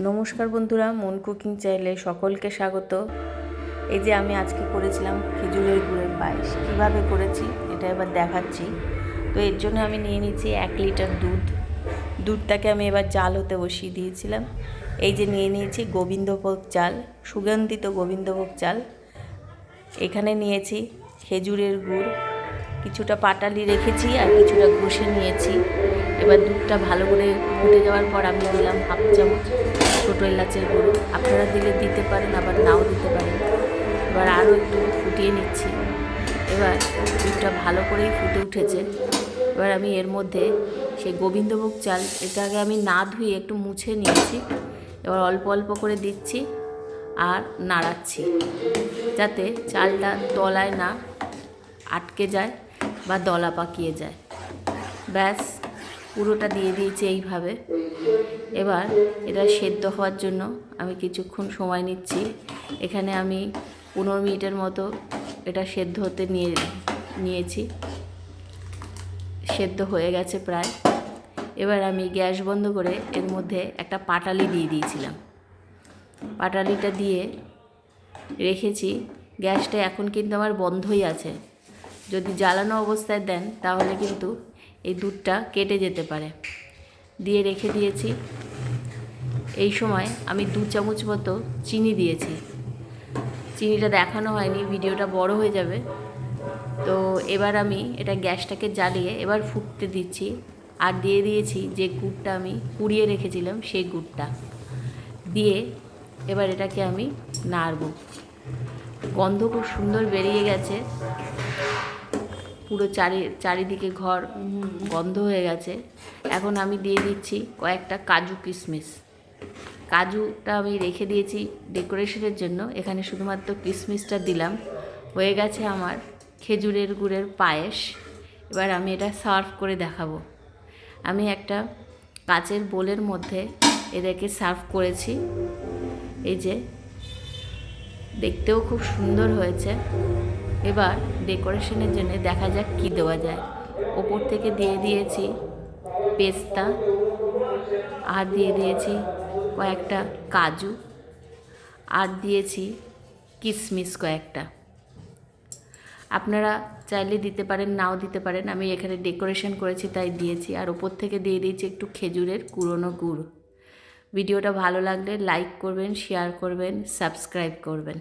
নমস্কার বন্ধুরা, মন কুকিং চ্যানেলে সকলকে স্বাগত। এই যে আমি আজকে করেছিলাম খেজুরের গুড়ের পায়েস। কীভাবে করেছি এটা এবার দেখাচ্ছি। তো এর জন্য আমি নিয়ে নিচ্ছি 1 লিটার দুধটাকে আমি এবার জাল হতে বসিয়ে দিয়েছিলাম। এই যে নিয়ে নিয়েছি গোবিন্দভোগ চাল, সুগন্ধিত গোবিন্দভোগ চাল। এখানে নিয়েছি খেজুরের গুড়, কিছুটা পাটালি রেখেছি আর কিছুটা ঘষে নিয়েছি। এবার দুধটা ভালো করে ফুটে যাওয়ার পর আমি দিলাম 1/2 চামচ ছোটো এলাচের গুঁড়ো। আপনারা দিলে দিতে পারেন, আবার নাও দিতে পারেন। এবার আরও একটু ফুটিয়ে নিচ্ছি। এবার দুধটা ভালো করেই ফুটে উঠেছে। এবার আমি এর মধ্যে সেই গোবিন্দভোগ চাল, এটাকে আমি না ধুয়ে একটু মুছে নিয়েছি। এবার অল্প অল্প করে দিচ্ছি আর নাড়াচ্ছি, যাতে চালটা তলায় না আটকে যায় বা দলা পাকিয়ে যায়। ব্যাস, পুরোটা দিয়ে দিয়েছি এইভাবে। এবার এটা সেদ্ধ হওয়ার জন্য আমি কিছুক্ষণ সময় নিচ্ছি। এখানে আমি 15 মিনিটের মতো এটা সেদ্ধ হতে নিয়েছি। সেদ্ধ হয়ে গেছে প্রায়। এবার আমি গ্যাস বন্ধ করে এর মধ্যে একটা পাটালি দিয়ে দিয়েছিলাম। পাটালিটা দিয়ে রেখেছি। গ্যাসটা এখন কিন্তু আমার বন্ধই আছে। যদি জ্বালানো অবস্থায় দেন তাহলে কিন্তু এই দুধটা কেটে যেতে পারে। দিয়ে রেখে দিয়েছি। এই সময় আমি 2 চামচ মতো চিনি দিয়েছি। চিনিটা দেখানো হয়নি, ভিডিওটা বড় হয়ে যাবে। তো এবার আমি এটা গ্যাসটাকে জ্বালিয়ে এবার ফুটতে দিচ্ছি। আর দিয়ে দিয়েছি যে গুড়টা আমি পুড়িয়ে রেখেছিলাম সেই গুড়টা দিয়ে এবার এটাকে আমি নাড়ব। গন্ধ খুব সুন্দর বেরিয়ে গেছে, পুরো চারিদিকে ঘর গন্ধ হয়ে গেছে। এখন আমি দিয়ে দিচ্ছি কয়েকটা কাজু কিশমিশ। কাজুটা আমি রেখে দিয়েছি ডেকোরেশনের জন্য, এখানে শুধুমাত্র কিশমিশটা দিলাম। হয়ে গেছে আমার খেজুরের গুড়ের পায়েস। এবার আমি এটা সার্ভ করে দেখাবো। আমি একটা কাচের বোলের মধ্যে এদেরকে সার্ভ করেছি। এই যে দেখতেও খুব সুন্দর হয়েছে। এবার ডেকোরেশনের জন্য দেখা যাক কী দেওয়া যায়। ওপর থেকে দিয়ে দিয়েছি পেস্তা, আর দিয়ে দিয়েছি কয়েকটা কাজু, আর দিয়েছি কিশমিশ কয়েকটা। আপনারা চাইলে দিতে পারেন, নাও দিতে পারেন। আমি এখানে ডেকোরেশন করেছি তাই দিয়েছি। আর ওপর থেকে দিয়ে দিয়েছি একটু খেজুরের কুড়োনো গুড়। ভিডিওটা ভালো লাগলে লাইক করবেন, শেয়ার করবেন, সাবস্ক্রাইব করবেন।